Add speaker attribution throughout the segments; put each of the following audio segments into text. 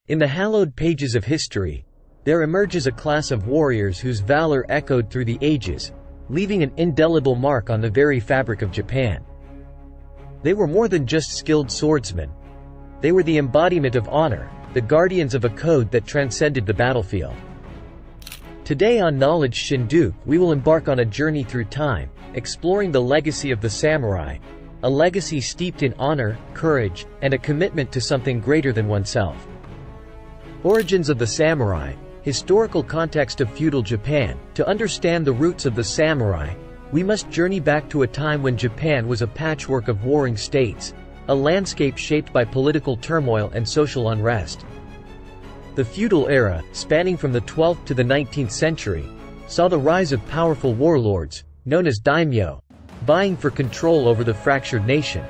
Speaker 1: In the hallowed pages of history, there emerges a class of warriors whose valor echoed through the ages, leaving an indelible mark on the very fabric of Japan. They were more than just skilled swordsmen. They were the embodiment of honor, the guardians of a code that transcended the battlefield. Today on Knowledge Shindu, we will embark on a journey through time, exploring the legacy of the samurai, a legacy steeped in honor, courage, and a commitment to something greater than oneself. Origins of the samurai, historical context of feudal Japan. To understand the roots of the samurai, we must journey back to a time when Japan was a patchwork of warring states, a landscape shaped by political turmoil and social unrest. The feudal era, spanning from the 12th to the 19th century, saw the rise of powerful warlords, known as Daimyo, vying for control over the fractured nation.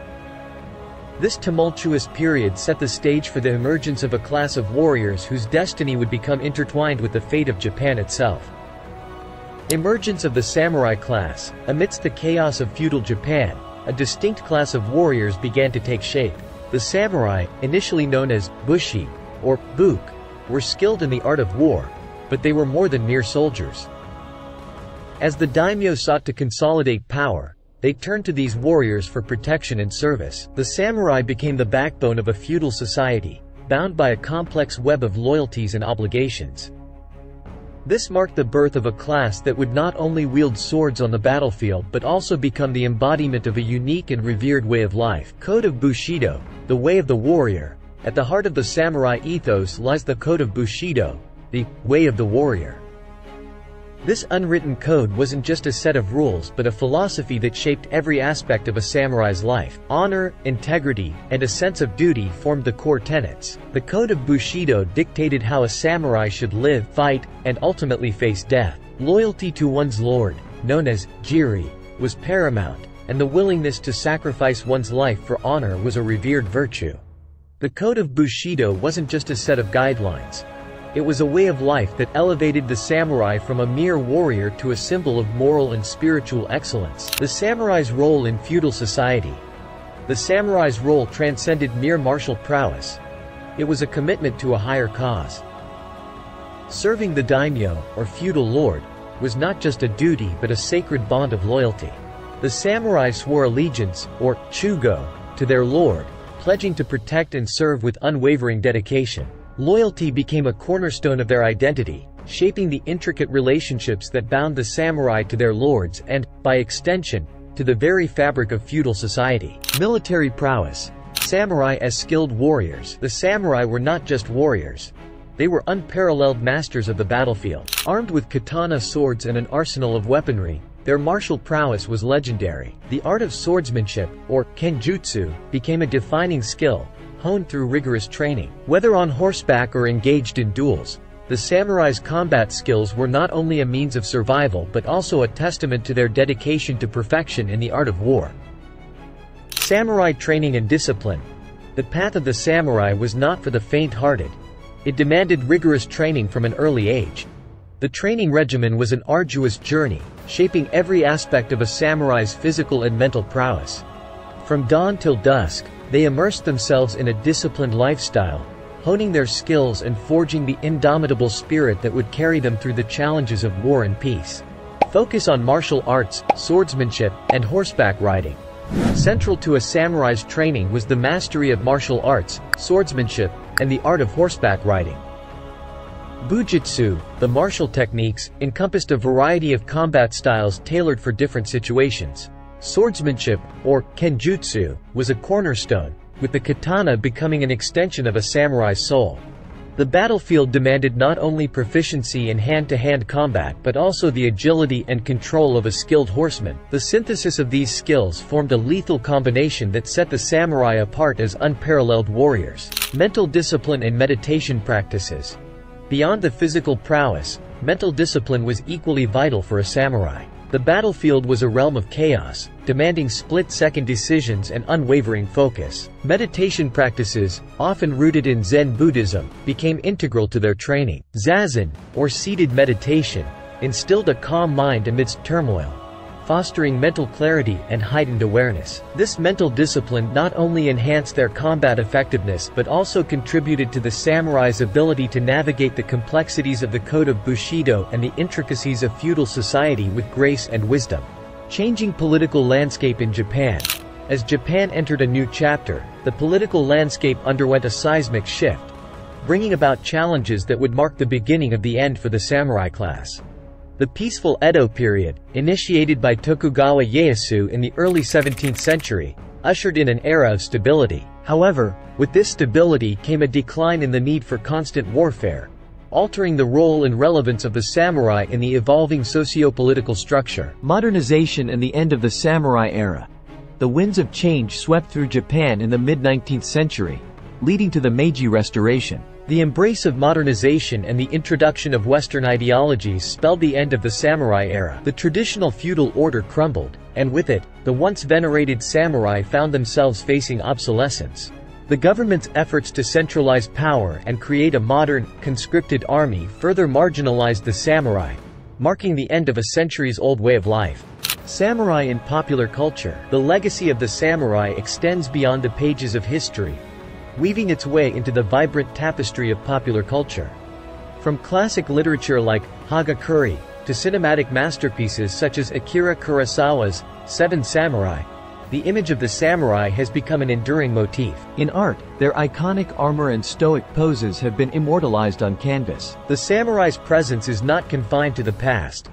Speaker 1: This tumultuous period set the stage for the emergence of a class of warriors whose destiny would become intertwined with the fate of Japan itself. Emergence of the samurai class. Amidst the chaos of feudal Japan, a distinct class of warriors began to take shape. The samurai, initially known as bushi, or buk, were skilled in the art of war, but they were more than mere soldiers. As the daimyo sought to consolidate power, they turned to these warriors for protection and service. The samurai became the backbone of a feudal society, bound by a complex web of loyalties and obligations. This marked the birth of a class that would not only wield swords on the battlefield but also become the embodiment of a unique and revered way of life. Code of Bushido, the way of the warrior. At the heart of the samurai ethos lies the code of Bushido, the way of the warrior. This unwritten code wasn't just a set of rules but a philosophy that shaped every aspect of a samurai's life. Honor, integrity, and a sense of duty formed the core tenets. The code of Bushido dictated how a samurai should live, fight, and ultimately face death. Loyalty to one's lord, known as jiri, was paramount, and the willingness to sacrifice one's life for honor was a revered virtue. The code of Bushido wasn't just a set of guidelines. It was a way of life that elevated the samurai from a mere warrior to a symbol of moral and spiritual excellence. The samurai's role in feudal society. The samurai's role transcended mere martial prowess. It was a commitment to a higher cause. Serving the daimyo, or feudal lord, was not just a duty but a sacred bond of loyalty. The samurai swore allegiance, or chugo, to their lord, pledging to protect and serve with unwavering dedication. Loyalty became a cornerstone of their identity, shaping the intricate relationships that bound the samurai to their lords and, by extension, to the very fabric of feudal society. Military prowess. Samurai as skilled warriors. The samurai were not just warriors. They were unparalleled masters of the battlefield. Armed with katana swords and an arsenal of weaponry, their martial prowess was legendary. The art of swordsmanship, or kenjutsu, became a defining skill, honed through rigorous training. Whether on horseback or engaged in duels, the samurai's combat skills were not only a means of survival but also a testament to their dedication to perfection in the art of war. Samurai training and discipline. The path of the samurai was not for the faint-hearted. It demanded rigorous training from an early age. The training regimen was an arduous journey, shaping every aspect of a samurai's physical and mental prowess. From dawn till dusk, they immersed themselves in a disciplined lifestyle, honing their skills and forging the indomitable spirit that would carry them through the challenges of war and peace. Focus on martial arts, swordsmanship, and horseback riding. Central to a samurai's training was the mastery of martial arts, swordsmanship, and the art of horseback riding. Bujutsu, the martial techniques, encompassed a variety of combat styles tailored for different situations. Swordsmanship, or kenjutsu, was a cornerstone, with the katana becoming an extension of a samurai's soul. The battlefield demanded not only proficiency in hand-to-hand combat but also the agility and control of a skilled horseman. The synthesis of these skills formed a lethal combination that set the samurai apart as unparalleled warriors. Mental discipline and meditation practices. Beyond the physical prowess, mental discipline was equally vital for a samurai. The battlefield was a realm of chaos, demanding split-second decisions and unwavering focus. Meditation practices, often rooted in Zen Buddhism, became integral to their training. Zazen, or seated meditation, instilled a calm mind amidst turmoil, fostering mental clarity and heightened awareness. This mental discipline not only enhanced their combat effectiveness but also contributed to the samurai's ability to navigate the complexities of the code of Bushido and the intricacies of feudal society with grace and wisdom. Changing political landscape in Japan. As Japan entered a new chapter, the political landscape underwent a seismic shift, bringing about challenges that would mark the beginning of the end for the samurai class. The peaceful Edo period, initiated by Tokugawa Ieyasu in the early 17th century, ushered in an era of stability. However, with this stability came a decline in the need for constant warfare, altering the role and relevance of the samurai in the evolving socio-political structure. Modernization and the end of the samurai era. The winds of change swept through Japan in the mid-19th century, leading to the Meiji Restoration. The embrace of modernization and the introduction of Western ideologies spelled the end of the samurai era. The traditional feudal order crumbled, and with it, the once venerated samurai found themselves facing obsolescence. The government's efforts to centralize power and create a modern, conscripted army further marginalized the samurai, marking the end of a centuries-old way of life. Samurai in popular culture. The legacy of the samurai extends beyond the pages of history, weaving its way into the vibrant tapestry of popular culture. From classic literature like Hagakure to cinematic masterpieces such as Akira Kurosawa's Seven Samurai, the image of the samurai has become an enduring motif. In art, their iconic armor and stoic poses have been immortalized on canvas. The samurai's presence is not confined to the past.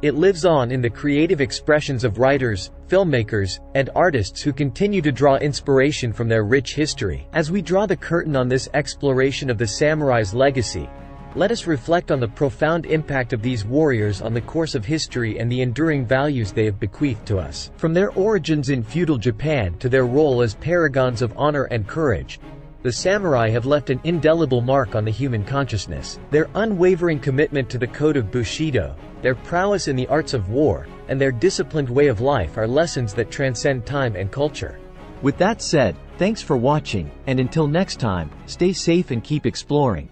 Speaker 1: It lives on in the creative expressions of writers, filmmakers, and artists who continue to draw inspiration from their rich history. As we draw the curtain on this exploration of the samurai's legacy, let us reflect on the profound impact of these warriors on the course of history and the enduring values they have bequeathed to us. From their origins in feudal Japan to their role as paragons of honor and courage, the samurai have left an indelible mark on the human consciousness. Their unwavering commitment to the code of Bushido, their prowess in the arts of war, and their disciplined way of life are lessons that transcend time and culture. With that said, thanks for watching, and until next time, stay safe and keep exploring.